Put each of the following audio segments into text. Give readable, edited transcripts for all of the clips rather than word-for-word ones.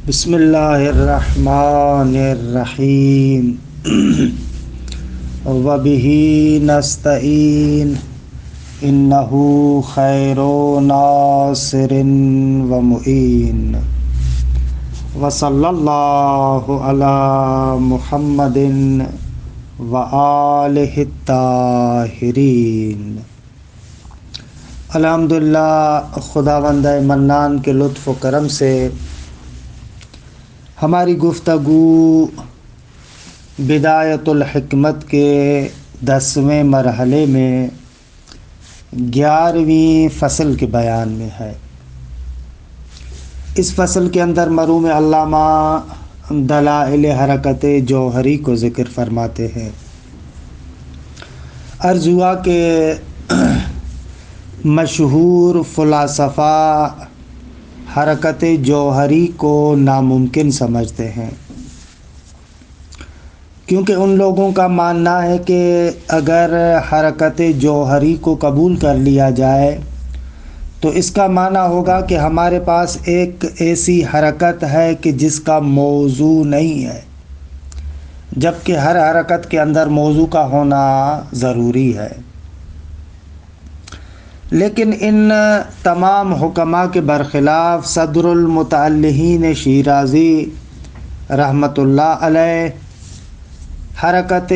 بسم اللہ الرحمن الرحیم وبہ نستعین انہ خیر ناصر ومعین وصلی اللہ علی محمد وآلہ الطاہرین۔ الحمدللہ، خداوند منان کے لطف و کرم سے ہماری گفتگو بدایت الحکمت کے 10ویں مرحلے میں 11ویں فصل کے بیان میں ہے۔ اس فصل کے اندر مرحوم علامہ دلائل حرکت جوہری کو ذکر فرماتے ہیں۔ عرض ہوا کہ مشہور فلاسفہ حرکت جوہری کو ناممکن سمجھتے ہیں، کیونکہ ان لوگوں کا ماننا ہے کہ اگر حرکت جوہری کو قبول کر لیا جائے تو اس کا معنی ہوگا کہ ہمارے پاس ایک ایسی حرکت ہے کہ جس کا موضوع نہیں ہے، جبکہ ہر حرکت کے اندر موضوع کا ہونا ضروری ہے۔ لیکن ان تمام حکماء کے برخلاف صدر المتعلقین شیرازی رحمۃ اللہ علیہ حرکت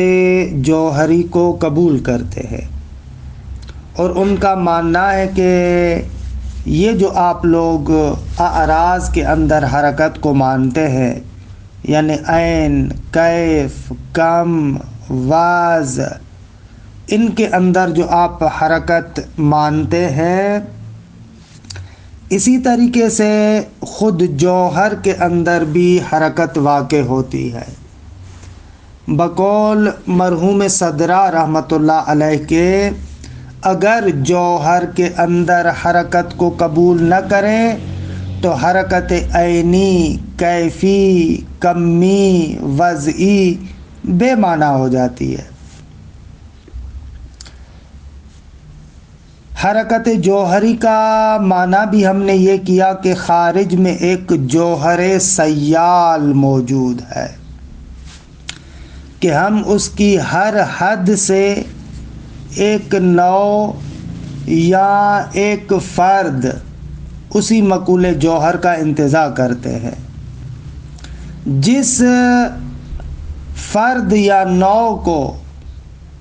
جوہری کو قبول کرتے ہیں، اور ان کا ماننا ہے کہ یہ جو آپ لوگ اعراض کے اندر حرکت کو مانتے ہیں، یعنی عین، کیف، کم، واز، ان کے اندر جو آپ حرکت مانتے ہیں، اسی طریقے سے خود جوہر کے اندر بھی حرکت واقع ہوتی ہے۔ بقول مرحوم صدرہ رحمۃ اللہ علیہ کے اگر جوہر کے اندر حرکت کو قبول نہ کریں تو حرکت عینی، کیفی، کمی، وضعی بے معنی ہو جاتی ہے۔ حرکت جوہری کا معنی بھی ہم نے یہ کیا کہ خارج میں ایک جوہر سیال موجود ہے کہ ہم اس کی ہر حد سے ایک نوع یا ایک فرد اسی مقول جوہر کا انتزاع کرتے ہیں۔ جس فرد یا نوع کو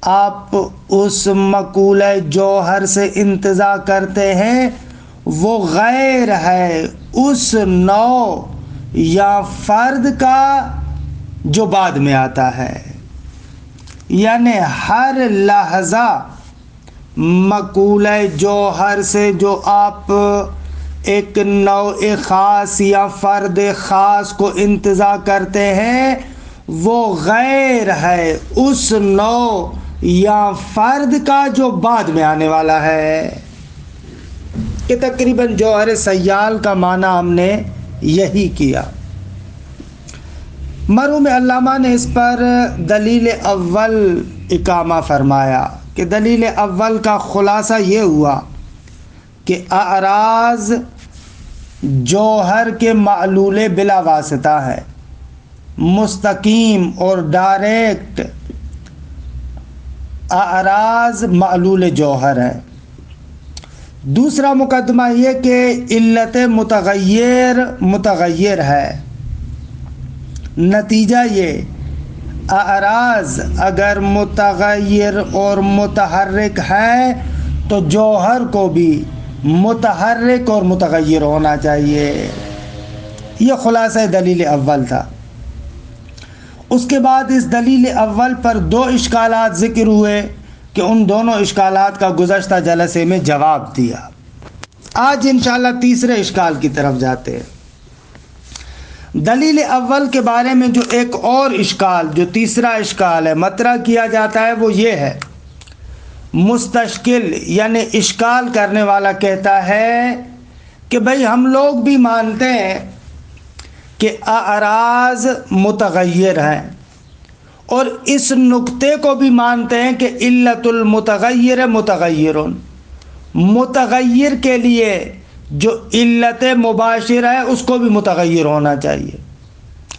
آپ اس مقول جوہر سے انتزاع کرتے ہیں وہ غیر ہے اس نوع یا فرد کا جو بعد میں آتا ہے، یعنی ہر لحظہ مقول جوہر سے جو آپ ایک نوع خاص یا فرد خاص کو انتزاع کرتے ہیں وہ غیر ہے اس نوع یا فرد کا جو بعد میں آنے والا ہے، کہ تقریباً جوہر سیال کا معنی ہم نے یہی کیا۔ مرحوم علامہ نے اس پر دلیل اول اقامہ فرمایا کہ دلیل اول کا خلاصہ یہ ہوا کہ اعراض جوہر کے معلول بلا واسطہ ہے، مستقیم اور ڈائریکٹ اعراض معلول جوہر ہے۔ دوسرا مقدمہ یہ کہ علت متغیر ہے۔ نتیجہ یہ اعراض اگر متغیر اور متحرک ہے تو جوہر کو بھی متحرک اور متغیر ہونا چاہیے۔ یہ خلاصہ دلیل اول تھا۔ اس کے بعد اس دلیل اول پر 2 اشکالات ذکر ہوئے کہ ان دونوں اشکالات کا گزشتہ جلسے میں جواب دیا۔ آج انشاءاللہ تیسرے اشکال کی طرف جاتے ہیں۔ دلیل اول کے بارے میں جو ایک اور اشکال، جو تیسرا اشکال ہے مطرح کیا جاتا ہے وہ یہ ہے، مستشکل یعنی اشکال کرنے والا کہتا ہے کہ بھئی ہم لوگ بھی مانتے ہیں کہ اعراض متغیر ہیں، اور اس نقطے کو بھی مانتے ہیں کہ علت المتغیر متغیر، متغیر کے لیے جو علت مباشر ہے اس کو بھی متغیر ہونا چاہیے۔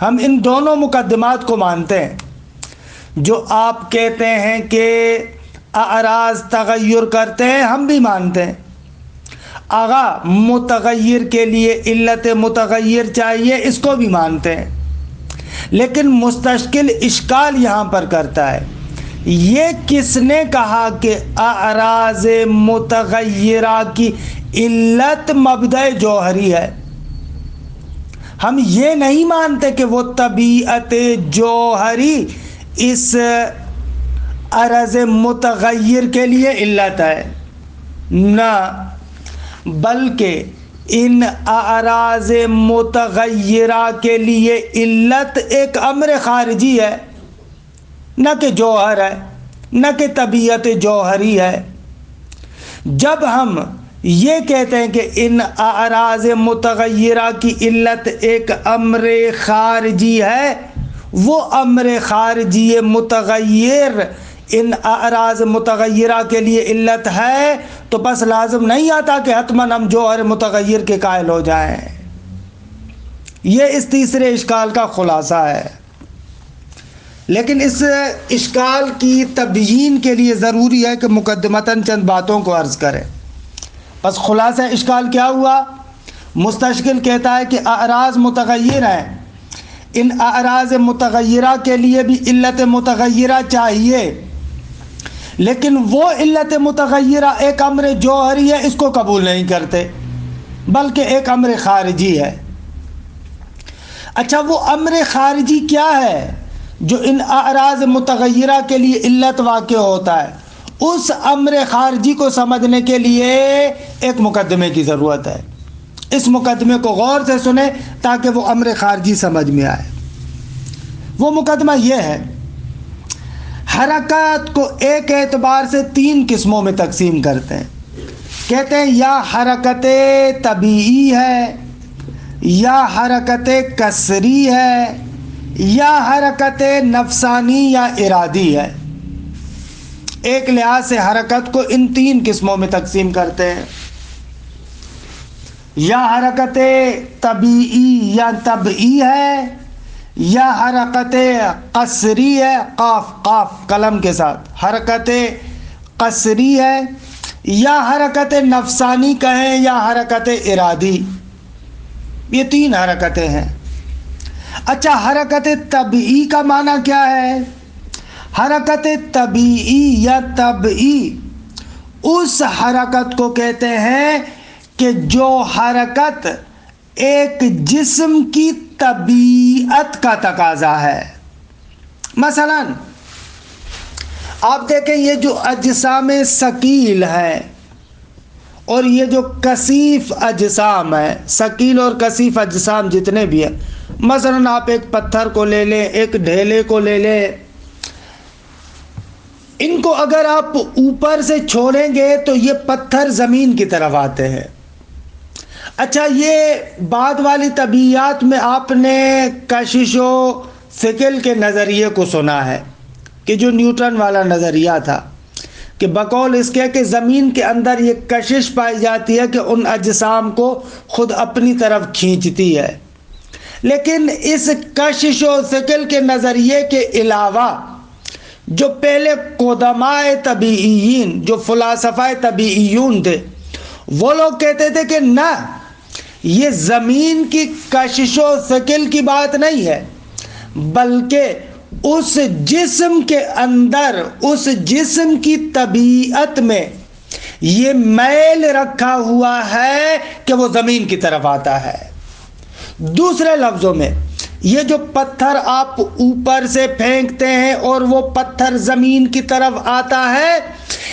ہم ان دونوں مقدمات کو مانتے ہیں۔ جو آپ کہتے ہیں کہ اعراض تغیر کرتے ہیں ہم بھی مانتے ہیں۔ آغا متغیر کے لیے علت متغیر چاہیے اس کو بھی مانتے ہیں، لیکن مستشکل اشکال یہاں پر کرتا ہے، یہ کس نے کہا کہ اعراض متغیرہ کی علت مبدأ جوہری ہے؟ ہم یہ نہیں مانتے کہ وہ طبیعت جوہری اس عرض متغیر کے لیے علت ہے، نہ، بلکہ ان اعراض متغیرہ کے لیے علت ایک امر خارجی ہے، نہ کہ جوہر ہے، نہ کہ طبیعت جوہری ہے۔ جب ہم یہ کہتے ہیں کہ ان اعراض متغیرہ کی علت ایک امر خارجی ہے، وہ امر خارجی متغیر ان اعراض متغیرہ کے لیے علت ہے، تو بس لازم نہیں آتا کہ حتماً ہم جوہر متغیر کے قائل ہو جائیں۔ یہ اس تیسرے اشکال کا خلاصہ ہے، لیکن اس اشکال کی تبیین کے لیے ضروری ہے کہ مقدمتاً چند باتوں کو عرض کریں۔ بس خلاصہ اشکال کیا ہوا؟ مستشکل کہتا ہے کہ اعراض متغیر ہیں، ان اعراض متغیرہ کے لیے بھی علت متغیرہ چاہیے، لیکن وہ علت متغیرہ ایک امر جوہری ہے، اس کو قبول نہیں کرتے، بلکہ ایک امر خارجی ہے۔ اچھا، وہ امر خارجی کیا ہے جو ان اعراض متغیرہ کے لیے علت واقع ہوتا ہے؟ اس امر خارجی کو سمجھنے کے لیے ایک مقدمے کی ضرورت ہے۔ اس مقدمے کو غور سے سنیں تاکہ وہ امر خارجی سمجھ میں آئے۔ وہ مقدمہ یہ ہے، حرکات کو ایک اعتبار سے تین قسموں میں تقسیم کرتے ہیں۔ کہتے ہیں یا حرکت طبیعی ہے، یا حرکت کسری ہے، یا حرکت نفسانی یا ارادی ہے۔ ایک لحاظ سے حرکت کو ان تین قسموں میں تقسیم کرتے ہیں، یا حرکت طبیعی یا طبعی ہے، یا حرکت قصری ہے، قاف قلم کے ساتھ، حرکت قصری ہے، یا حرکت نفسانی کہیں یا حرکت ارادی۔ یہ تین حرکتیں ہیں۔ اچھا، حرکت طبعی کا معنی کیا ہے؟ حرکت طبیعی یا طبعی اس حرکت کو کہتے ہیں کہ جو حرکت ایک جسم کی طبیعت کا تقاضا ہے۔ مثلا آپ دیکھیں، یہ جو اجسام ثقیل ہے اور یہ جو کثیف اجسام ہے، ثقیل اور کثیف اجسام جتنے بھی ہیں، مثلا آپ ایک پتھر کو لے لیں، ایک ڈھیلے کو لے لیں، ان کو اگر آپ اوپر سے چھوڑیں گے تو یہ پتھر زمین کی طرف آتے ہیں۔ اچھا، یہ بعد والی طبیعیات میں آپ نے کشش و ثقل کے نظریے کو سنا ہے، کہ جو نیوٹن والا نظریہ تھا، کہ بقول اس کے کہ زمین کے اندر یہ کشش پائی جاتی ہے کہ ان اجسام کو خود اپنی طرف کھینچتی ہے۔ لیکن اس کشش و ثقل کے نظریے کے علاوہ جو پہلے قدماء طبیعیین، جو فلاسفہ طبیعیون تھے، وہ لوگ کہتے تھے کہ نہ، یہ زمین کی کشش و ثقل کی بات نہیں ہے، بلکہ اس جسم کے اندر، اس جسم کی طبیعت میں یہ میل رکھا ہوا ہے کہ وہ زمین کی طرف آتا ہے۔ دوسرے لفظوں میں، یہ جو پتھر آپ اوپر سے پھینکتے ہیں اور وہ پتھر زمین کی طرف آتا ہے،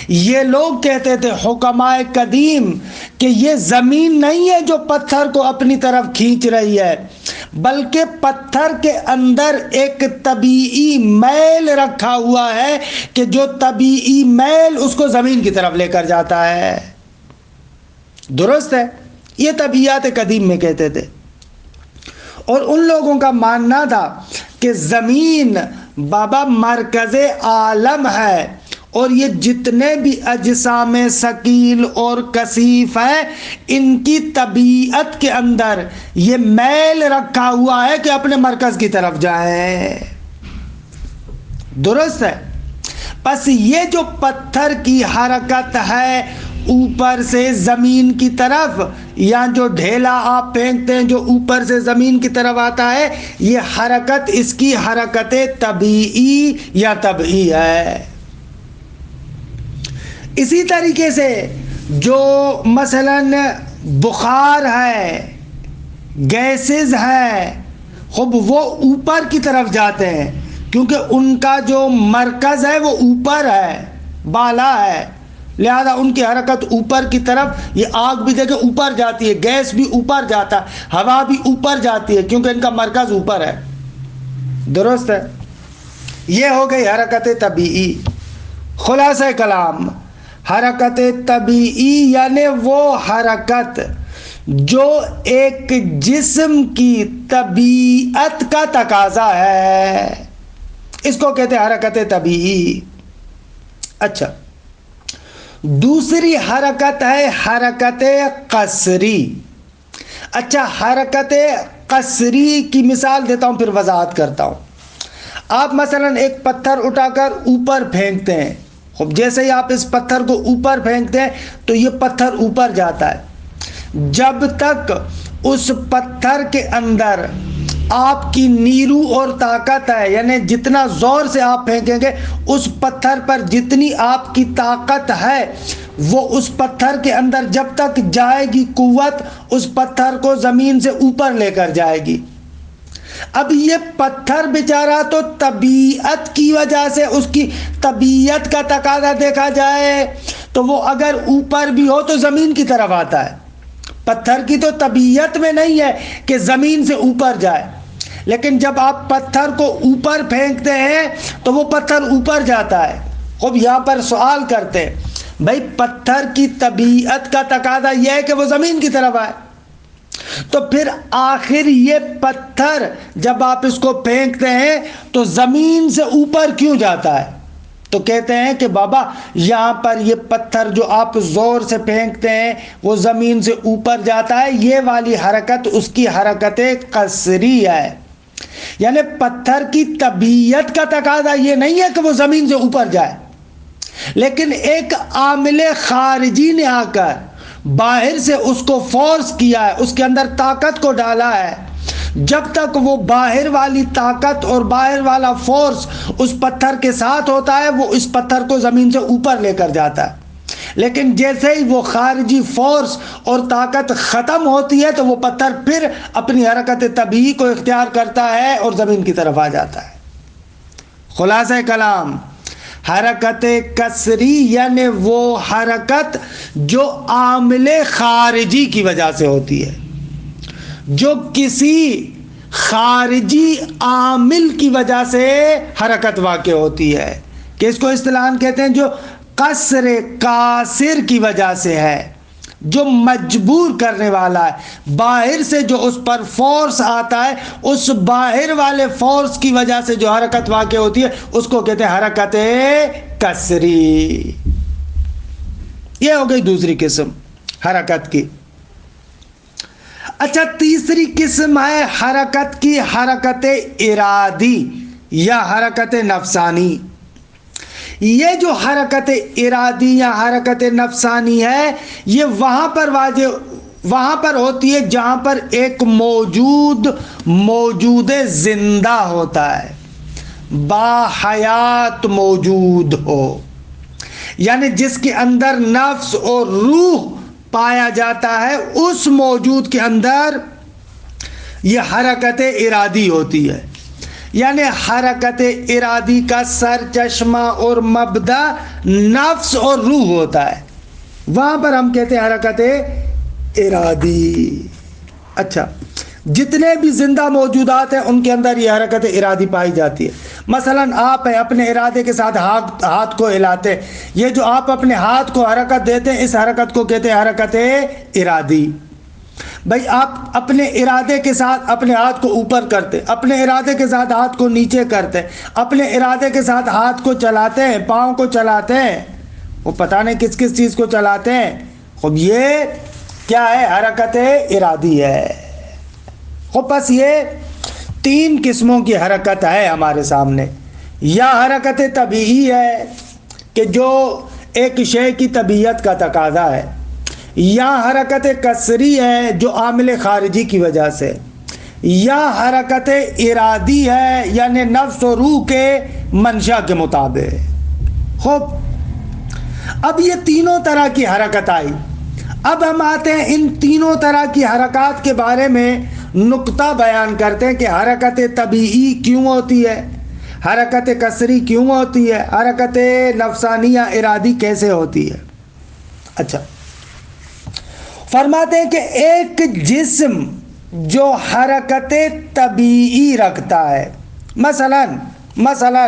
یہ لوگ کہتے تھے حکماء قدیم کہ یہ زمین نہیں ہے جو پتھر کو اپنی طرف کھینچ رہی ہے، بلکہ پتھر کے اندر ایک طبیعی میل رکھا ہوا ہے کہ جو طبیعی میل اس کو زمین کی طرف لے کر جاتا ہے۔ درست ہے، یہ طبیعیات قدیم میں کہتے تھے۔ اور ان لوگوں کا ماننا تھا کہ زمین بابا مرکز عالم ہے، اور یہ جتنے بھی اجسام ثقیل اور کثیف ہیں ان کی طبیعت کے اندر یہ میل رکھا ہوا ہے کہ اپنے مرکز کی طرف جائیں. درست ہے. پس یہ جو پتھر کی حرکت ہے اوپر سے زمین کی طرف، یا جو ڈھیلا آپ پھینکتے ہیں جو اوپر سے زمین کی طرف آتا ہے، یہ حرکت اس کی حرکت طبیعی یا طبعی ہے. اسی طریقے سے جو مثلا بخار ہے، گیسز ہے، خب وہ اوپر کی طرف جاتے ہیں کیونکہ ان کا جو مرکز ہے وہ اوپر ہے، بالا ہے، لہذا ان کی حرکت اوپر کی طرف. یہ آگ بھی دیکھیں اوپر جاتی ہے، گیس بھی اوپر جاتا ہے، ہوا بھی اوپر جاتی ہے کیونکہ ان کا مرکز اوپر ہے. درست ہے. یہ ہو گئی حرکت طبیعی. خلاصہ کلام، حرکت طبیعی یعنی وہ حرکت جو ایک جسم کی طبیعت کا تقاضا ہے، اس کو کہتے ہیں حرکت طبیعی. اچھا، دوسری حرکت ہے حرکت قصری. اچھا، حرکت قصری کی مثال دیتا ہوں پھر وضاحت کرتا ہوں. آپ مثلا ایک پتھر اٹھا کر اوپر پھینکتے ہیں. خب جیسے ہی آپ اس پتھر کو اوپر پھینکتے ہیں تو یہ پتھر اوپر جاتا ہے. جب تک اس پتھر کے اندر آپ کی نیرو اور طاقت ہے، یعنی جتنا زور سے آپ پھینکیں گے اس پتھر پر جتنی آپ کی طاقت ہے وہ اس پتھر کے اندر جب تک جائے گی قوت اس پتھر کو زمین سے اوپر لے کر جائے گی. اب یہ پتھر بیچارہ تو طبیعت کی وجہ سے، اس کی طبیعت کا تقاضا دیکھا جائے تو وہ اگر اوپر بھی ہو تو زمین کی طرف آتا ہے. پتھر کی تو طبیعت میں نہیں ہے کہ زمین سے اوپر جائے، لیکن جب آپ پتھر کو اوپر پھینکتے ہیں تو وہ پتھر اوپر جاتا ہے. خب یہاں پر سوال کرتے ہیں، بھائی پتھر کی طبیعت کا تقاضا یہ ہے کہ وہ زمین کی طرف آئے، تو پھر آخر یہ پتھر جب آپ اس کو پھینکتے ہیں تو زمین سے اوپر کیوں جاتا ہے؟ تو کہتے ہیں کہ بابا یہاں پر یہ پتھر جو آپ زور سے پھینکتے ہیں وہ زمین سے اوپر جاتا ہے، یہ والی حرکت اس کی حرکت قصری ہے. یعنی پتھر کی طبیعت کا تقاضا یہ نہیں ہے کہ وہ زمین سے اوپر جائے، لیکن ایک عامل خارجی نے آ کر باہر سے اس کو فورس کیا ہے، اس کے اندر طاقت کو ڈالا ہے. جب تک وہ باہر والی طاقت اور باہر والا فورس اس پتھر کے ساتھ ہوتا ہے وہ اس پتھر کو زمین سے اوپر لے کر جاتا ہے. لیکن جیسے ہی وہ خارجی فورس اور طاقت ختم ہوتی ہے تو وہ پتھر پھر اپنی حرکت طبیعی کو اختیار کرتا ہے اور زمین کی طرف آ جاتا ہے. خلاصہ کلام، حرکت کسری یعنی وہ حرکت جو عامل خارجی کی وجہ سے ہوتی ہے، جو کسی خارجی عامل کی وجہ سے حرکت واقع ہوتی ہے، کہ اس کو اصطلاحاً کہتے ہیں جو قصر قاصر کی وجہ سے ہے، جو مجبور کرنے والا ہے. باہر سے جو اس پر فورس آتا ہے اس باہر والے فورس کی وجہ سے جو حرکت واقع ہوتی ہے اس کو کہتے ہیں حرکت کسری. یہ ہو گئی دوسری قسم حرکت کی. اچھا، تیسری قسم ہے حرکت کی حرکت ارادی یا حرکت نفسانی. یہ جو حرکت ارادی یا حرکت نفسانی ہے یہ وہاں پر ہوتی ہے جہاں پر ایک موجود زندہ ہوتا ہے، باحیات موجود ہو، یعنی جس کے اندر نفس اور روح پایا جاتا ہے، اس موجود کے اندر یہ حرکت ارادی ہوتی ہے. یعنی حرکت ارادی کا سر چشمہ اور مبدا نفس اور روح ہوتا ہے، وہاں پر ہم کہتے ہیں حرکت ارادی. اچھا، جتنے بھی زندہ موجودات ہیں ان کے اندر یہ حرکت ارادی پائی جاتی ہے. مثلا آپ اپنے ارادے کے ساتھ ہاتھ کو ہلاتے ہیں، یہ جو آپ اپنے ہاتھ کو حرکت دیتے ہیں اس حرکت کو کہتے ہیں حرکت ارادی. بھائی آپ اپنے ارادے کے ساتھ اپنے ہاتھ کو اوپر کرتے، اپنے ارادے کے ساتھ ہاتھ کو نیچے کرتے، اپنے ارادے کے ساتھ ہاتھ کو چلاتے ہیں، پاؤں کو چلاتے ہیں، وہ پتہ نہیں کس کس چیز کو چلاتے ہیں. خب یہ کیا ہے؟ حرکت ارادی ہے. خب بس یہ 3 قسموں کی حرکت ہے ہمارے سامنے. یا حرکت طبیعی ہے کہ جو ایک شے کی طبیعت کا تقاضا ہے، یا حرکت کسری ہے جو عامل خارجی کی وجہ سے، یا حرکت ارادی ہے یعنی نفس و روح کے منشا کے مطابق. خوب اب یہ تینوں طرح کی حرکت آئی. اب ہم آتے ہیں ان تینوں طرح کی حرکات کے بارے میں نقطہ بیان کرتے ہیں کہ حرکت طبیعی کیوں ہوتی ہے، حرکت کسری کیوں ہوتی ہے، حرکت نفسانیہ ارادی کیسے ہوتی ہے. اچھا، فرماتے ہیں کہ ایک جسم جو حرکت طبیعی رکھتا ہے، مثلا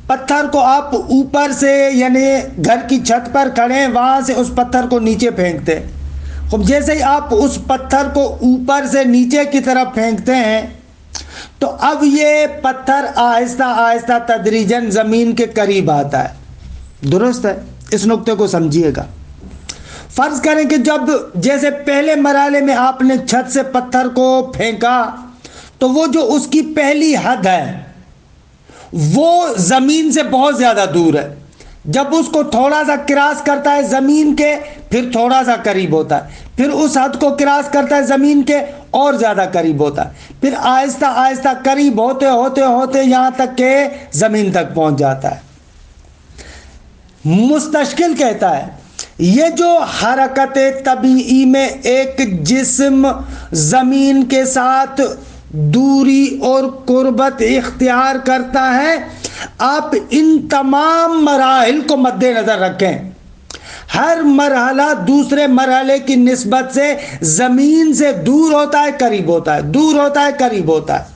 پتھر کو آپ اوپر سے یعنی گھر کی چھت پر کھڑے ہیں، وہاں سے اس پتھر کو نیچے پھینکتے. خب جیسے ہی آپ اس پتھر کو اوپر سے نیچے کی طرف پھینکتے ہیں تو اب یہ پتھر آہستہ آہستہ تدریجاً زمین کے قریب آتا ہے. درست ہے؟ اس نقطے کو سمجھیے گا. فرض کریں کہ جب جیسے پہلے مرحلے میں آپ نے چھت سے پتھر کو پھینکا تو وہ جو اس کی پہلی حد ہے وہ زمین سے بہت زیادہ دور ہے. جب اس کو تھوڑا سا کراس کرتا ہے زمین کے، پھر تھوڑا سا قریب ہوتا ہے، پھر اس حد کو کراس کرتا ہے زمین کے اور زیادہ قریب ہوتا ہے، پھر آہستہ آہستہ قریب ہوتے ہوتے ہوتے یہاں تک کہ زمین تک پہنچ جاتا ہے. مستشکل کہتا ہے یہ جو حرکت طبیعی میں ایک جسم زمین کے ساتھ دوری اور قربت اختیار کرتا ہے، آپ ان تمام مراحل کو مد نظر رکھیں. ہر مرحلہ دوسرے مرحلے کی نسبت سے زمین سے دور ہوتا ہے، قریب ہوتا ہے، دور ہوتا ہے، قریب ہوتا ہے.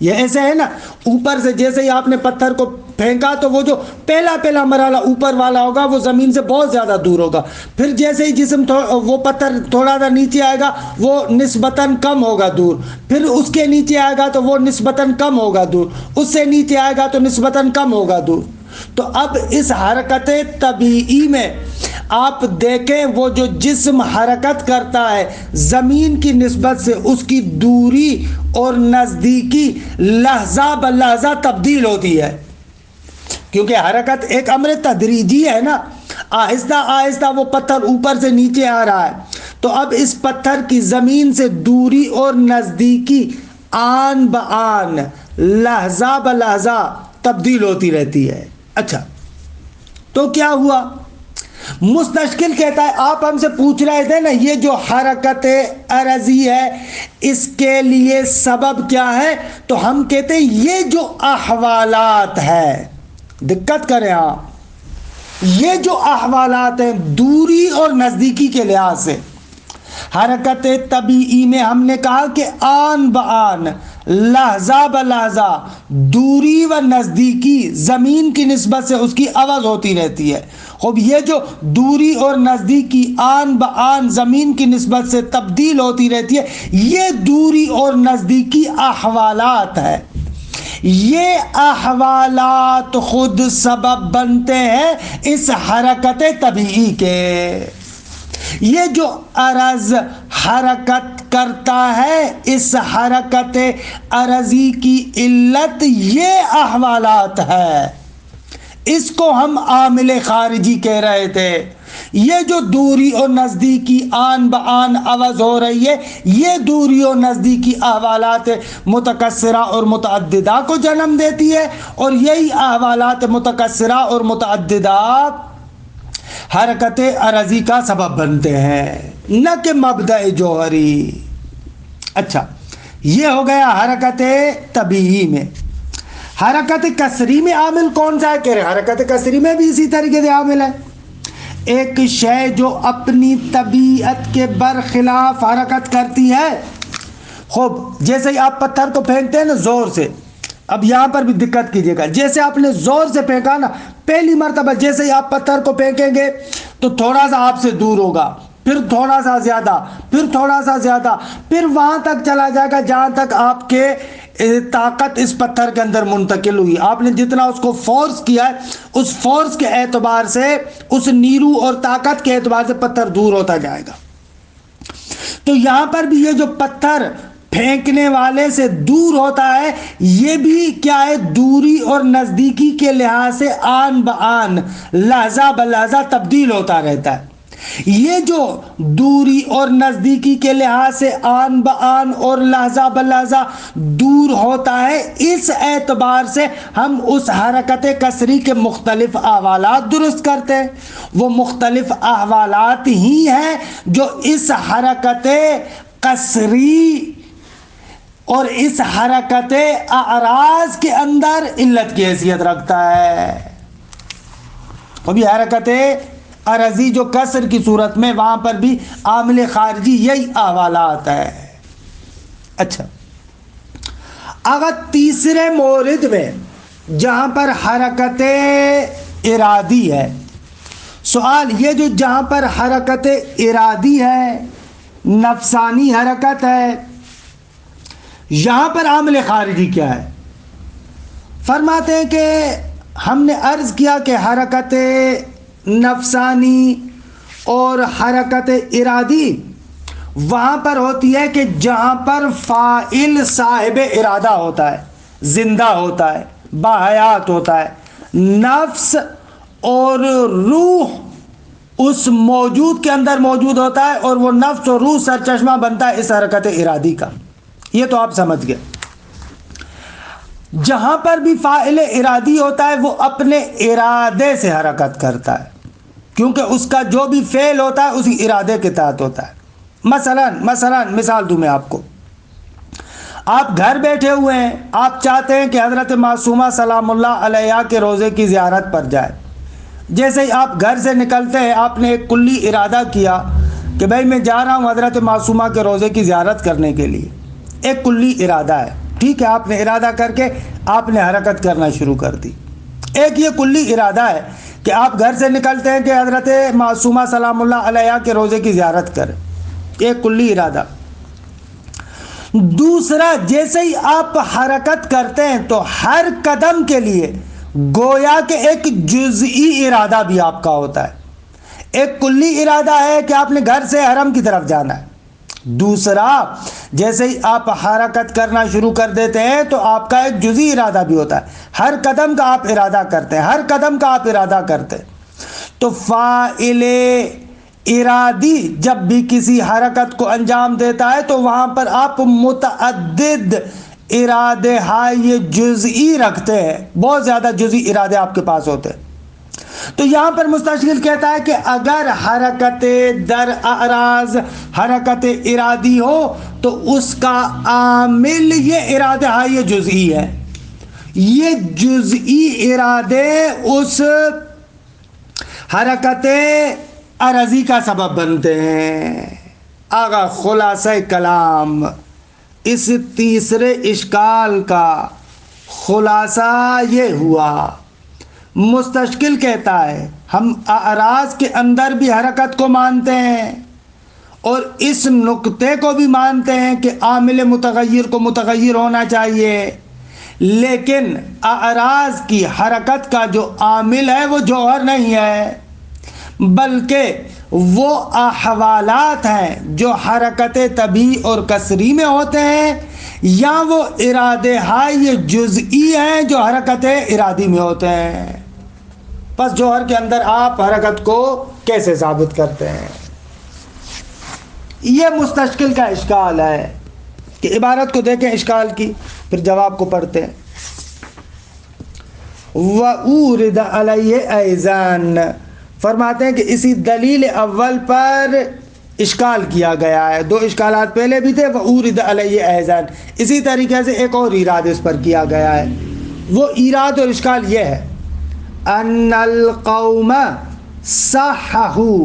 یہ ایسے ہے نا، اوپر سے جیسے ہی آپ نے پتھر کو پھینکا تو وہ جو پہلا مرحلہ اوپر والا ہوگا وہ زمین سے بہت زیادہ دور ہوگا. پھر جیسے ہی جسم وہ پتھر تھوڑا سا نیچے آئے گا وہ نسبتاً کم ہوگا دور، پھر اس کے نیچے آئے گا تو وہ نسبتاً کم ہوگا دور، اس سے نیچے آئے گا تو نسبتاً کم ہوگا دور. تو اب اس حرکت طبیعی میں آپ دیکھیں وہ جو جسم حرکت کرتا ہے زمین کی نسبت سے اس کی دوری اور نزدیکی لحظہ بلحظہ تبدیل ہوتی ہے، کیونکہ حرکت ایک امر تدریجی ہے نا. آہستہ آہستہ وہ پتھر اوپر سے نیچے آ رہا ہے تو اب اس پتھر کی زمین سے دوری اور نزدیکی آن بآن لحظہ بلحظہ تبدیل ہوتی رہتی ہے. اچھا، تو کیا ہوا؟ مستشکل کہتا ہے آپ ہم سے پوچھ رہے تھے نا یہ جو حرکت عرضی ہے اس کے لیے سبب کیا ہے، تو ہم کہتے ہیں یہ جو احوالات ہے، دقت کریں آپ، یہ جو احوالات ہیں دوری اور نزدیکی کے لحاظ سے، حرکت طبیعی میں ہم نے کہا کہ آن بآن لحظہ بلحظہ دوری و نزدیکی زمین کی نسبت سے اس کی عوض ہوتی رہتی ہے. خب یہ جو دوری اور نزدیکی آن بآن زمین کی نسبت سے تبدیل ہوتی رہتی ہے، یہ دوری اور نزدیکی احوالات ہے. یہ احوالات خود سبب بنتے ہیں اس حرکت طبیعی کے. یہ جو عرض حرکت کرتا ہے اس حرکت عرضی کی علت یہ احوالات ہے، اس کو ہم عامل خارجی کہہ رہے تھے. یہ جو دوری اور نزدیکی آن بآن عوض ہو رہی ہے یہ دوری اور نزدیکی احوالات متکثرہ اور متعددہ کو جنم دیتی ہے، اور یہی احوالات متکثرہ اور متعددہ حرکت عرضی کا سبب بنتے ہیں، نہ کہ مبدأ جوہری. اچھا، یہ ہو گیا حرکت طبیعی میں. حرکت کسری میں عامل کون سا ہے؟ کہ حرکت کسری میں بھی اسی طریقے سے عامل ہے. ایک شے جو اپنی طبیعت کے برخلاف حرکت کرتی ہے. خوب جیسے ہی آپ پتھر کو پھینکتے ہیں نا زور سے، اب یہاں پر بھی دقت کیجیے گا، جیسے آپ نے زور سے پھینکا نا پہلی مرتبہ، جیسے ہی آپ پتھر کو پھینکیں گے تو تھوڑا سا آپ سے دور ہوگا، پھر تھوڑا سا زیادہ، پھر تھوڑا سا زیادہ، پھر وہاں تک چلا جائے گا جہاں تک آپ کے طاقت اس پتھر کے اندر منتقل ہوئی. آپ نے جتنا اس کو فورس کیا ہے، اس فورس کے اعتبار سے، اس نیرو اور طاقت کے اعتبار سے پتھر دور ہوتا جائے گا. تو یہاں پر بھی یہ جو پتھر پھینکنے والے سے دور ہوتا ہے، یہ بھی کیا ہے؟ دوری اور نزدیکی کے لحاظ سے آن بآن، لحظہ بلحظہ تبدیل ہوتا رہتا ہے. یہ جو دوری اور نزدیکی کے لحاظ سے آن بآن اور لحظہ بلحظہ دور ہوتا ہے، اس اعتبار سے ہم اس حرکت کسری کے مختلف احوالات درست کرتے ہیں. وہ مختلف احوالات ہی ہیں جو اس حرکت کسری اور اس حرکت اعراض کے اندر علت کی حیثیت رکھتا ہے. ابھی حرکت عرضی جو کسر کی صورت میں، وہاں پر بھی عامل خارجی یہی احوالات ہے. اچھا، اگر تیسرے مورد میں جہاں پر حرکت ارادی ہے، سوال یہ جو جہاں پر حرکت ارادی ہے، نفسانی حرکت ہے، یہاں پر عامل خارجی کیا ہے؟ فرماتے ہیں کہ ہم نے عرض کیا کہ حرکت نفسانی اور حرکت ارادی وہاں پر ہوتی ہے کہ جہاں پر فاعل صاحب ارادہ ہوتا ہے، زندہ ہوتا ہے، باحیات ہوتا ہے. نفس اور روح اس موجود کے اندر موجود ہوتا ہے، اور وہ نفس اور روح سرچشمہ بنتا ہے اس حرکت ارادی کا. یہ تو آپ سمجھ گئے. جہاں پر بھی فاعل ارادی ہوتا ہے، وہ اپنے ارادے سے حرکت کرتا ہے، کیونکہ اس کا جو بھی فعل ہوتا ہے اسی ارادے کے تحت ہوتا ہے. مثلا مثال دوں میں آپ کو. آپ گھر بیٹھے ہوئے ہیں، آپ چاہتے ہیں کہ حضرت معصومہ سلام اللہ علیہا کے روضے کی زیارت پر جائے. جیسے ہی آپ گھر سے نکلتے ہیں، آپ نے ایک کلی ارادہ کیا کہ بھائی میں جا رہا ہوں حضرت معصومہ کے روضے کی زیارت کرنے کے لیے. ایک کلی ارادہ ہے، ٹھیک ہے. آپ نے ارادہ کر کے آپ نے حرکت کرنا شروع کر دی. ایک یہ کلی ارادہ ہے کہ آپ گھر سے نکلتے ہیں کہ حضرت معصومہ سلام اللہ علیہا کے روضے کی زیارت کریں. ایک کلی ارادہ. دوسرا، جیسے ہی آپ حرکت کرتے ہیں تو ہر قدم کے لیے گویا کہ ایک جزئی ارادہ بھی آپ کا ہوتا ہے. ایک کلی ارادہ ہے کہ آپ نے گھر سے حرم کی طرف جانا ہے. دوسرا، جیسے ہی آپ حرکت کرنا شروع کر دیتے ہیں تو آپ کا ایک جزئی ارادہ بھی ہوتا ہے. ہر قدم کا آپ ارادہ کرتے ہیں، ہر قدم کا آپ ارادہ کرتے ہیں. تو فاعل ارادی جب بھی کسی حرکت کو انجام دیتا ہے تو وہاں پر آپ متعدد ارادے ہائے جزئی رکھتے ہیں، بہت زیادہ جزئی ارادے آپ کے پاس ہوتے ہیں. تو یہاں پر مستشکل کہتا ہے کہ اگر حرکت در اعراض حرکت ارادی ہو تو اس کا عامل یہ ارادہ ہائے جزئی ہے. یہ جزئی ارادے اس حرکت عرضی کا سبب بنتے ہیں. آغا خلاصہ کلام اس تیسرے اشکال کا خلاصہ یہ ہوا. مستشکل کہتا ہے ہم اعراض کے اندر بھی حرکت کو مانتے ہیں اور اس نقطے کو بھی مانتے ہیں کہ عامل متغیر کو متغیر ہونا چاہیے، لیکن اعراض کی حرکت کا جو عامل ہے وہ جوہر نہیں ہے، بلکہ وہ احوالات ہیں جو حرکت طبیعی اور کسری میں ہوتے ہیں، یا وہ ارادے ہائے جزئی ہیں جو حرکت ارادی میں ہوتے ہیں. بس جوہر کے اندر آپ حرکت کو کیسے ثابت کرتے ہیں؟ یہ مستشکل کا اشکال ہے کہ عبارت کو دیکھیں اشکال کی، پھر جواب کو پڑھتے ہیں. وَأُورِدَ عَلَيْهِ أَيْضًا، فرماتے ہیں کہ اسی دلیل اول پر اشکال کیا گیا ہے. دو اشکالات پہلے بھی تھے. وَأُورِدَ عَلَيْهِ أَيْضًا، اسی طریقے سے ایک اور ایراد اس پر کیا گیا ہے. وہ ایراد اور اشکال یہ ہے ان القوم صححوا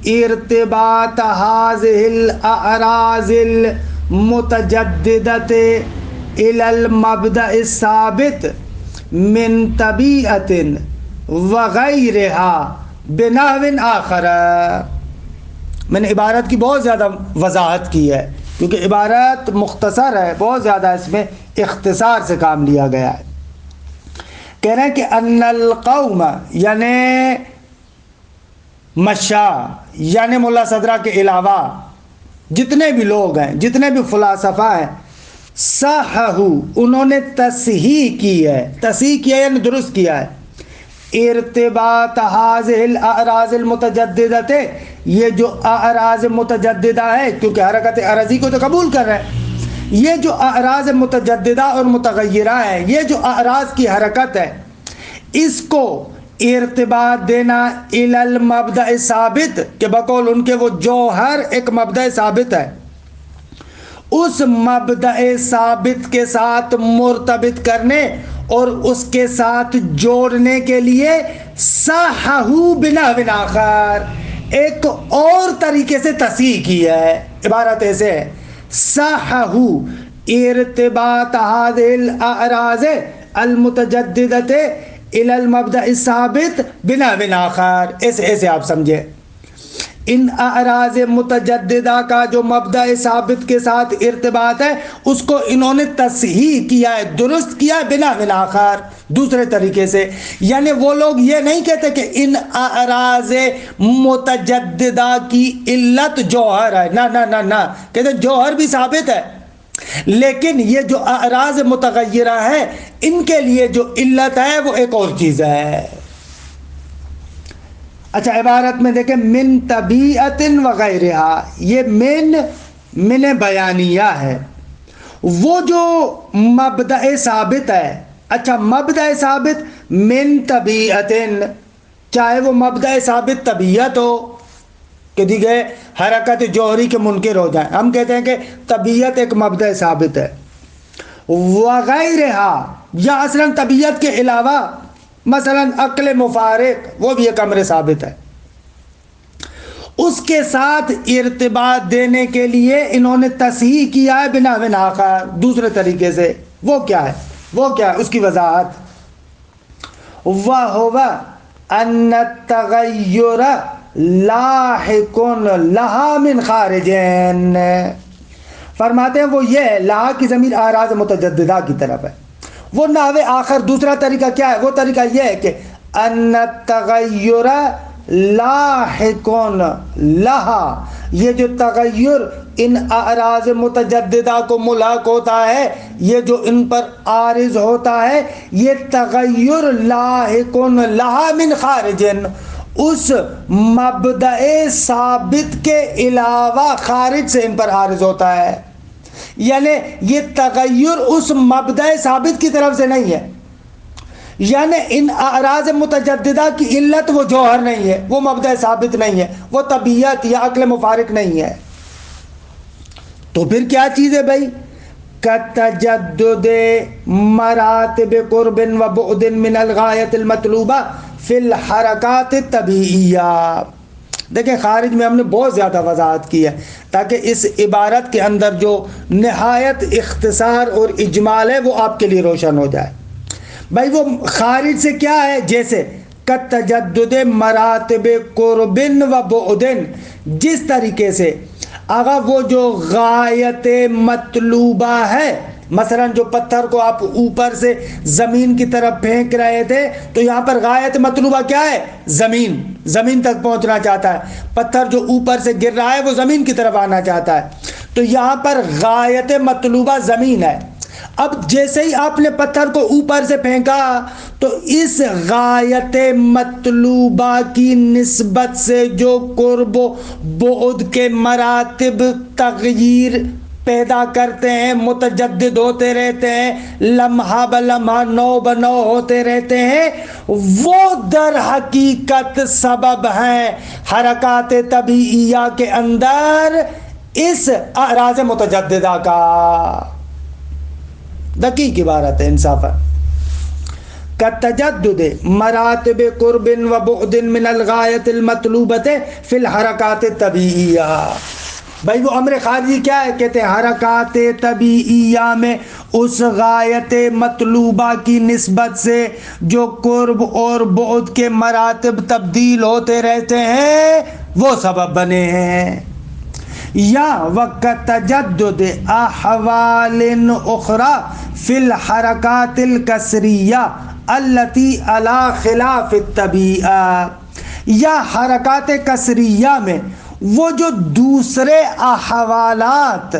ارتباط هذه الاعراض المتجددة الى المبدأ الثابت من طبيعة وغيرها بنحو آخر. میں نے عبارت کی بہت زیادہ وضاحت کی ہے کیونکہ عبارت مختصر ہے، بہت زیادہ اس میں اختصار سے کام لیا گیا ہے۔ کہہ رہے ہیں کہ ان القوم یعنی مشا یعنی ملا صدرہ کے علاوہ جتنے بھی لوگ ہیں، جتنے بھی فلاسفہ ہیں، صححو انہوں نے تصحیح کی ہے، تصحیح کیا یعنی درست کیا ہے، ارتباط هذه الاعراض المتجددہ، یہ جو اعراض متجددہ ہے، کیونکہ حرکت عرضی کو تو قبول کر رہے ہیں، یہ جو اعراض متجددہ اور متغیرہ ہے، یہ جو اعراض کی حرکت ہے، اس کو ارتباط دینا الی المبدأ ثابت، کہ بقول ان کے وہ جوہر ایک مبدأ ثابت ہے، اس مبدأ ثابت کے ساتھ مرتبط کرنے اور اس کے ساتھ جوڑنے کے لیے صححو بنا آخر، ایک اور طریقے سے تصحیح کی ہے۔ عبارت ایسے ہے، صححو ارتباط هذه الاعراض المتجددہ الی المبدأ الثابت بنا آخر، ایسے آپ سمجھے، ان اعراض متجددہ کا جو مبدأ ثابت کے ساتھ ارتباط ہے اس کو انہوں نے تصحیح کیا ہے، درست کیا ہے، بنا آخر، دوسرے طریقے سے۔ یعنی وہ لوگ یہ نہیں کہتے کہ ان اعراض متجددہ کی علت جوہر ہے، نہ نہ نہ نہ، کہتے جوہر بھی ثابت ہے، لیکن یہ جو اعراض متغیرہ ہے ان کے لیے جو علت ہے وہ ایک اور چیز ہے۔ اچھا، عبارت میں دیکھیں، من طبیعت وغیرہ، یہ من بیانیہ ہے، وہ جو مبدأ ثابت ہے۔ اچھا، مبدأ ثابت من طبیعت، چاہے وہ مبدأ ثابت طبیعت ہو کہ دیگے حرکت جوہری کے منکر ہو جائیں، ہم کہتے ہیں کہ طبیعت ایک مبدأ ثابت ہے، وغیرہ یا اصلاً طبیعت کے علاوہ مثلا عقل مفارق، وہ بھی ایک امر ثابت ہے، اس کے ساتھ ارتباط دینے کے لیے انہوں نے تصحیح کیا ہے بنا آخر، دوسرے طریقے سے۔ وہ کیا ہے؟ وہ کیا ہے؟ اس کی وضاحت، وَهُوَ أَنَّ التَّغَيُّرَ لَاحِقٌ لَهَا مِنْ خَارِجٍ، فرماتے ہیں وہ یہ ہے، لہا کی ضمیر اعراض متجددہ کی طرف ہے، وہ نحو آخر دوسرا طریقہ کیا ہے؟ وہ طریقہ یہ ہے کہ ان التغیر لاحق لہا، یہ جو تغیر ان اعراض متجددہ کو ملحق ہوتا ہے، یہ جو ان پر عارض ہوتا ہے، یہ تغیر لاحق لہا من خارج، اس مبدأ ثابت کے علاوہ خارج سے ان پر عارض ہوتا ہے۔ یعنی یہ تغیر اس مبدأ ثابت کی طرف سے نہیں ہے، یعنی ان اعراض متجددہ کی علت وہ جوہر نہیں ہے، وہ مبدأ ثابت نہیں ہے، وہ طبیعت یا عقل مفارق نہیں ہے، تو پھر کیا چیز ہے بھائی؟ کتجدد مراتب قرب و بعد من الغایت المطلوبہ فی الحرکات الطبیعیہ۔ دیکھیں، خارج میں ہم نے بہت زیادہ وضاحت کی ہے تاکہ اس عبارت کے اندر جو نہایت اختصار اور اجمال ہے وہ آپ کے لیے روشن ہو جائے۔ بھائی وہ خارج سے کیا ہے؟ جیسے کتجدد مراتب قرب و بعد، جس طریقے سے آغا وہ جو غایت مطلوبہ ہے، مثلا جو پتھر کو آپ اوپر سے زمین کی طرف پھینک رہے تھے تو یہاں پر غایت مطلوبہ کیا ہے؟ زمین تک پہنچنا چاہتا ہے، پتھر جو اوپر سے گر رہا ہے وہ زمین کی طرف آنا چاہتا ہے، تو یہاں پر غایت مطلوبہ زمین ہے۔ اب جیسے ہی آپ نے پتھر کو اوپر سے پھینکا تو اس غایت مطلوبہ کی نسبت سے جو قرب و بعد کے مراتب تغییر پیدا کرتے ہیں، متجدد ہوتے رہتے ہیں، لمحہ بلمحہ نو بنو ہوتے رہتے ہیں، وہ در حقیقت سبب ہیں حرکات طبیعیہ کے اندر اس اعراض متجددہ کا۔ دقیق عبارت ہے، انصاف ہے۔ کتجدد مراتب قرب و بعد من الغایت المطلوبۃ فی الحرکات الطبیعیہ۔ بھائی وہ امر خارجی کیا ہے؟ کہتے ہیں حرکات طبیعیہ میں اس غایت مطلوبہ کی نسبت سے جو قرب اور بعد کے مراتب تبدیل ہوتے رہتے ہیں وہ سبب بنے ہیں. یا وَكَتَجَدُّدِ أَحْوَالٍ أُخْرَى فِي الْحَرَكَاتِ الْكَسْرِيَّةِ الَّتِي عَلَى خِلَافِ الطَّبِيعَةِ. یا حرکات کسریہ میں وہ جو دوسرے احوالات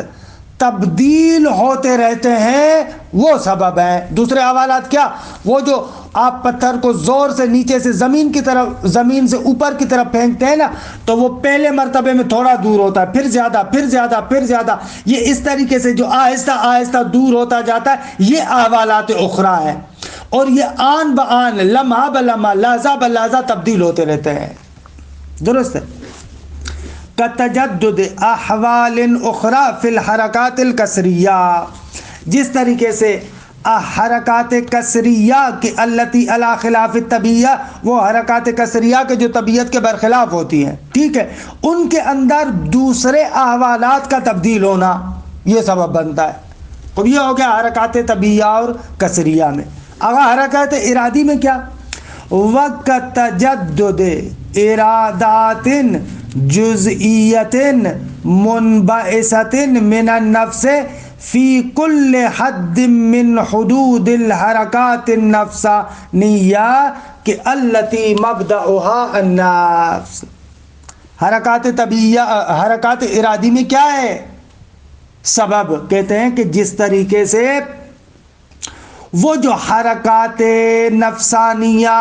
تبدیل ہوتے رہتے ہیں وہ سبب ہے. دوسرے احوالات کیا؟ وہ جو آپ پتھر کو زور سے نیچے سے زمین سے اوپر کی طرف پھینکتے ہیں نا، تو وہ پہلے مرتبے میں تھوڑا دور ہوتا ہے، پھر زیادہ، پھر زیادہ، پھر زیادہ، یہ اس طریقے سے جو آہستہ آہستہ دور ہوتا جاتا ہے، یہ احوالات اخرى ہے. اور یہ آن بآن، لمحہ بلمحہ، لحظہ بلحظہ تبدیل ہوتے رہتے ہیں. درست ہے. کتجدد احوال اخرى فی الحرکات الکسریہ، جس طریقے سے حرکات کسریہ کی التی علی خلاف الطبیعہ، وہ حرکات کسریہ کے جو طبیعت کے برخلاف ہوتی ہیں، ٹھیک ہے، ان کے اندر دوسرے احوالات کا تبدیل ہونا یہ سبب بنتا ہے. اب یہ ہو گیا حرکات طبیعہ اور کسریہ میں. اگر حرکات ارادی میں کیا؟ وَكَتَجَدُّدِ إِرَادَاتٍ جُزْئِيَّةٍ مُنْبَعِثَةٍ مِنَ النَّفْسِ فِي كُلِّ حَدٍّ مِّنْ حُدُودِ الْحَرَكَاتِ النَّفْسَانِيَّةِ الَّتِي مَبْدَأُهَا النَّفْسُ. حرکات طبیعہ، حرکات ارادی میں کیا ہے سبب؟ کہتے ہیں کہ جس طریقے سے وہ جو حرکات نفسانیہ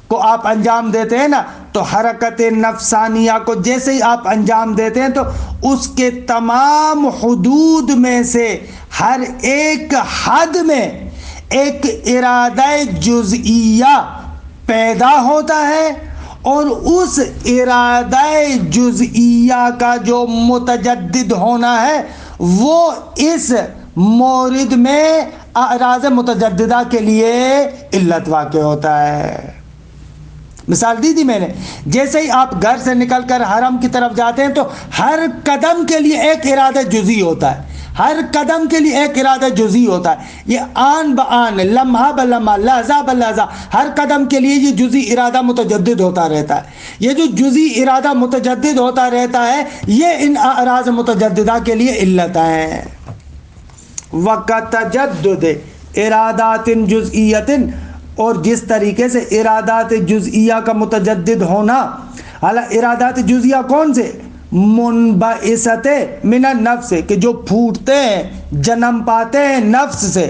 کو آپ انجام دیتے ہیں نا، تو حرکت نفسانیہ کو جیسے ہی آپ انجام دیتے ہیں تو اس کے تمام حدود میں سے ہر ایک حد میں ایک ارادہ جزئیہ پیدا ہوتا ہے، اور اس ارادہ جزئیہ کا جو متجدد ہونا ہے وہ اس مورد میں اعراض متجددہ کے لیے علت واقع ہوتا ہے. مثال دی تھی میں نے، جیسے ہی آپ گھر سے نکل کر حرم کی طرف جاتے ہیں تو ہر قدم کے لیے ایک ارادہ جزئی ہوتا ہے، ہر قدم کے لیے ایک ارادہ جزئی ہوتا ہے. یہ آن بآن، لمحہ بلمحہ، لحظہ بلحظہ، ہر قدم کے لیے یہ جزئی ارادہ متجدد ہوتا رہتا ہے. یہ جو جزئی ارادہ متجدد ہوتا رہتا ہے یہ ان اعراض متجددہ کے لیے علت ہیں. وَكَتَجَدُّدِ إِرَادَاتٍ جُزْئِيَّةٍ، اور جس طریقے سے ارادات جزئیہ کا متجدد ہونا، حالانکہ ارادات جزئیہ کون سے؟ منبعثت من النفس، کہ جو پھوٹتے ہیں، جنم پاتے ہیں نفس سے.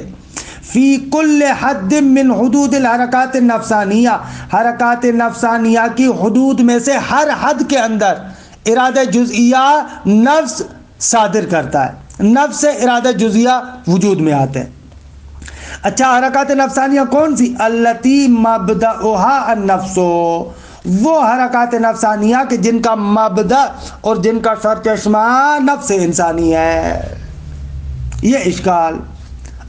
فی کل حد من حدود الحرکات النفسانیہ، حرکات نفسانیہ کی حدود میں سے ہر حد کے اندر ارادہ جزئیہ نفس صادر کرتا ہے، نفس سے ارادہ جزئیہ وجود میں آتے ہیں. اچھا، حرکات نفسانیہ کون سی؟ التی مبدأها النفس، وہ حرکات نفسانیہ کہ جن کا مبدأ اور جن کا سرچشمہ نفس انسانی ہے. یہ اشکال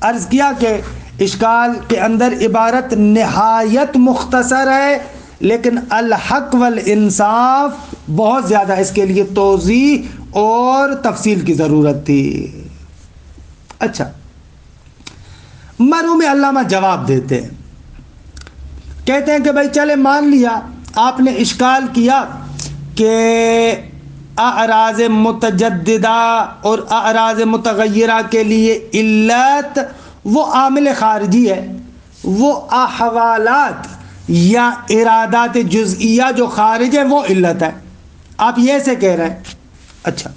عرض کیا کہ اشکال کے اندر عبارت نہایت مختصر ہے، لیکن الحق والانصاف بہت زیادہ، اس کے لیے توضیح اور تفصیل کی ضرورت تھی. اچھا، مرحوم علامہ جواب دیتے ہیں، کہتے ہیں کہ بھائی چلے مان لیا آپ نے اشکال کیا کہ اعراض متجددہ اور اعراض متغیرہ کے لیے علت وہ عامل خارجی ہے، وہ احوالات یا ارادات جزئیہ جو خارج ہے وہ علت ہے، آپ یہ سے کہہ رہے ہیں. اچھا،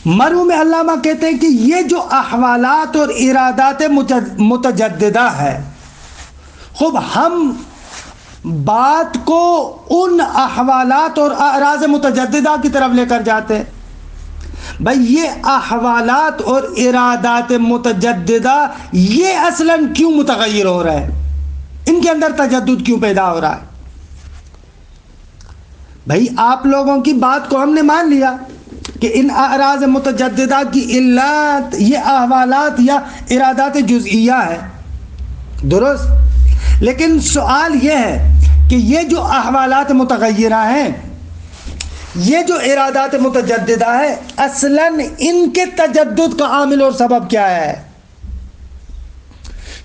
مرحوم علامہ کہتے ہیں کہ یہ جو احوالات اور ارادات متجددہ ہے، خوب ہم بات کو ان احوالات اور اعراض متجددہ کی طرف لے کر جاتے ہیں. بھائی یہ احوالات اور ارادات متجددہ یہ اصلاً کیوں متغیر ہو رہا ہے؟ ان کے اندر تجدد کیوں پیدا ہو رہا ہے؟ بھائی آپ لوگوں کی بات کو ہم نے مان لیا کہ ان اعراض متجددہ کی علت یہ احوالات یا ارادات جزئیہ ہے، درست. لیکن سوال یہ ہے کہ یہ جو احوالات متغیرہ ہیں، یہ جو ارادات متجددہ ہے، اصلاً ان کے تجدد کا عامل اور سبب کیا ہے؟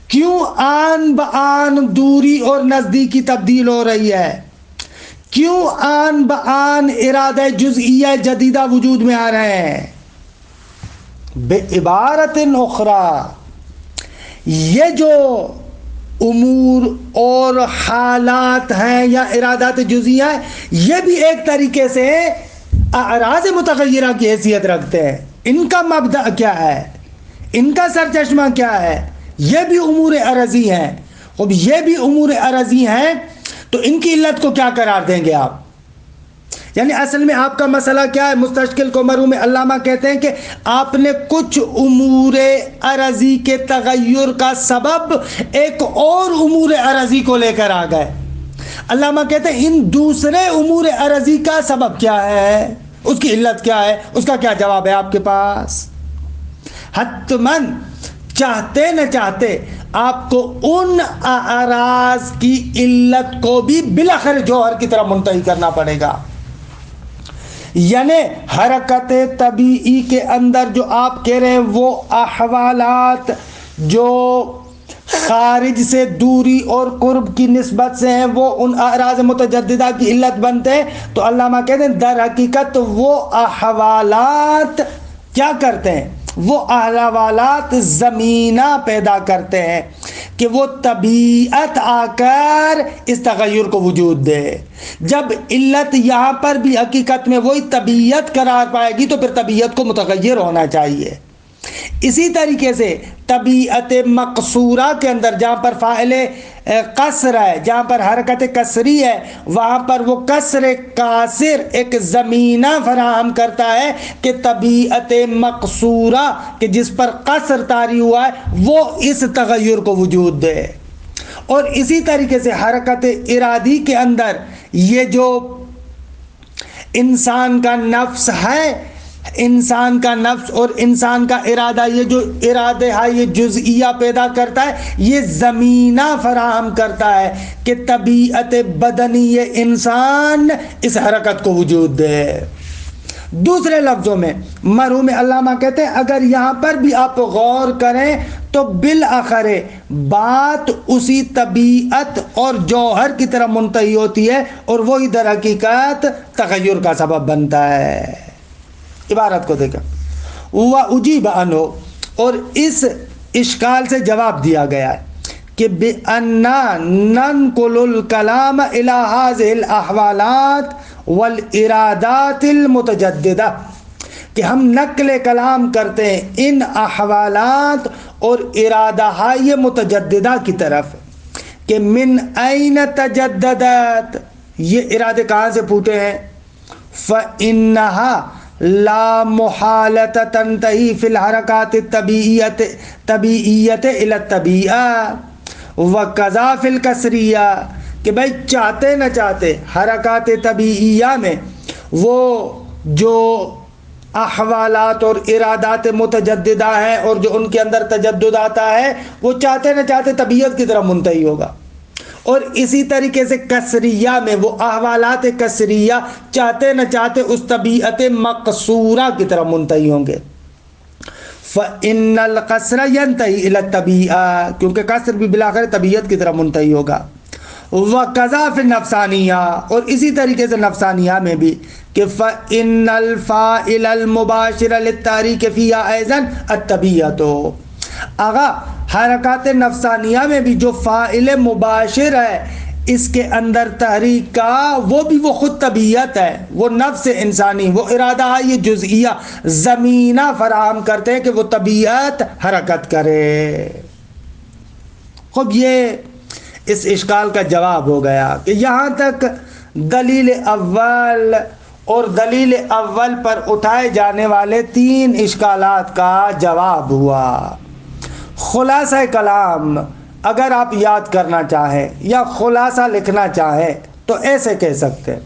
کیوں آن بآن دوری اور نزدیکی تبدیل ہو رہی ہے؟ کیوں آن بآن ارادہ جزئیہ جدیدہ وجود میں آ رہے ہیں؟ بعبارت اخری، یہ جو امور اور حالات ہیں یا ارادات جزئیہ ہیں، یہ بھی ایک طریقے سے اعراض متغیرہ کی حیثیت رکھتے ہیں۔ ان کا مبدأ کیا ہے، ان کا سرچشمہ کیا ہے؟ یہ بھی امور عرضی ہیں۔ اب یہ بھی امور عرضی ہیں تو ان کی علت کو کیا قرار دیں گے آپ؟ یعنی اصل میں آپ کا مسئلہ کیا ہے؟ مستشکل کو مرحوم علامہ کہتے ہیں کہ آپ نے کچھ امور عرضی کے تغیر کا سبب ایک اور امور عرضی کو لے کر آ گئے۔ علامہ کہتے ہیں ان دوسرے امور عرضی کا سبب کیا ہے، اس کی علت کیا ہے، اس کا کیا جواب ہے آپ کے پاس؟ حتماً چاہتے نہ چاہتے آپ کو ان اعراض کی علت کو بھی بالاخر جوہر کی طرف منتہی کرنا پڑے گا۔ یعنی حرکت طبیعی کے اندر جو آپ کہہ رہے ہیں وہ احوالات جو خارج سے دوری اور قرب کی نسبت سے ہیں وہ ان اعراض متجددہ کی علت بنتے ہیں، تو علامہ کہتے ہیں در حقیقت وہ احوالات کیا کرتے ہیں؟ وہ احوالات زمینہ پیدا کرتے ہیں کہ وہ طبیعت آ کر اس تغیر کو وجود دے۔ جب علت یہاں پر بھی حقیقت میں وہی طبیعت قرار پائے گی تو پھر طبیعت کو متغیر ہونا چاہیے۔ اسی طریقے سے طبیعت مقصورہ کے اندر جہاں پر فاعل قصر ہے، جہاں پر حرکت کسری ہے، وہاں پر وہ کسر قاصر ایک زمینہ فراہم کرتا ہے کہ طبیعت مقصورہ کہ جس پر قصر طاری ہوا ہے وہ اس تغیر کو وجود دے۔ اور اسی طریقے سے حرکت ارادی کے اندر یہ جو انسان کا نفس ہے، انسان کا نفس اور انسان کا ارادہ، یہ جو ارادہ ہے یہ جزئیہ پیدا کرتا ہے، یہ زمینہ فراہم کرتا ہے کہ طبیعت بدنی انسان اس حرکت کو وجود دے۔ دوسرے لفظوں میں مرحوم علامہ کہتے ہیں اگر یہاں پر بھی آپ غور کریں تو بالآخر بات اسی طبیعت اور جوہر کی طرف منتہی ہوتی ہے اور وہی در حقیقت تغیر کا سبب بنتا ہے۔ عبارت کو دیکھا وَأُجِيبَ عَنْهُ، اور اس اشکال سے جواب دیا گیا ہے کہ بِأَنَّا نَنْقُلُ الْكَلَامَ إِلَى هَذِهِ الْأَحْوَالَاتِ وَالْإِرَادَاتِ الْمُتَجَدِّدَةِ، کہ ہم نقل کلام کرتے ہیں ان احوالات اور ارادہ متجددہ کی طرف کہ من این تجددت، یہ ارادے کہاں سے پھوٹے ہیں؟ فَإِنَّهَا لا محالة تنتهي في الحركات طبیعیت الى الطبیعہ وکذا فی الکسریہ، کہ بھائی چاہتے نہ چاہتے حرکات طبیعیہ میں وہ جو احوالات اور ارادات متجددہ ہیں اور جو ان کے اندر تجدد آتا ہے وہ چاہتے نہ چاہتے طبیعت کی طرف منتہی ہوگا، اور اسی طریقے سے کسریہ میں وہ احوالات کسریہ چاہتے نہ چاہتے اس طبیعت مقصورہ کی طرف منتہی ہوں گے۔ فَإِنَّ الْقَصْرَ يَنْتَهِي إِلَى الطَّبِيعَةِ، کیونکہ قصر بھی بالآخر طبیعت کی طرف منتہی ہوگا۔ وَقَذَا فِي النَّفْسَانِيَّةِ، اور اسی طریقے سے نفسانیہ میں بھی کہ فَإِنَّ الْفَاعِلَ الْمُبَاشِرَ لِلتَّحْرِيكِ فِيهَا أَيْضًا الطَّبِيعَةُ، آغا حرکات نفسانیہ میں بھی جو فاعل مباشر ہے اس کے اندر تحریک کا وہ بھی وہ خود طبیعت ہے، وہ نفس انسانی، وہ ارادہ ہے یہ جزئیہ زمینہ فراہم کرتے ہیں کہ وہ طبیعت حرکت کرے۔ خب یہ اس اشکال کا جواب ہو گیا کہ یہاں تک دلیل اول اور دلیل اول پر اٹھائے جانے والے تین اشکالات کا جواب ہوا۔ خلاصہ کلام اگر آپ یاد کرنا چاہیں یا خلاصہ لکھنا چاہیں تو ایسے کہہ سکتے ہیں،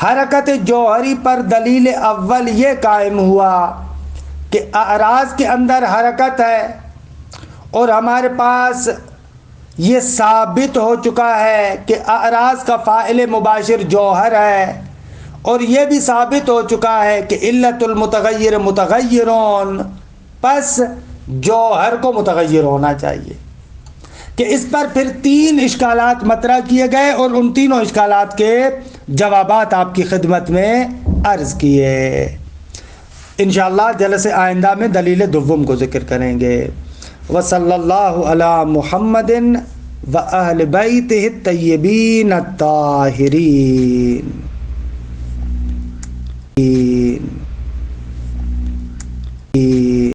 حرکت جوہری پر دلیل اول یہ قائم ہوا کہ اعراض کے اندر حرکت ہے اور ہمارے پاس یہ ثابت ہو چکا ہے کہ اعراض کا فاعل مباشر جوہر ہے، اور یہ بھی ثابت ہو چکا ہے کہ علت المتغیر متغیرون، پس جوہر کو متغیر ہونا چاہیے۔ کہ اس پر پھر 3 اشکالات مطرح کیے گئے اور ان تینوں اشکالات کے جوابات آپ کی خدمت میں عرض کیے. انشاءاللہ جلسے آئندہ میں دلیل دوم کو ذکر کریں گے. وصلی اللہ علی محمد و اہل بیتہ الطیبین الطاہرین.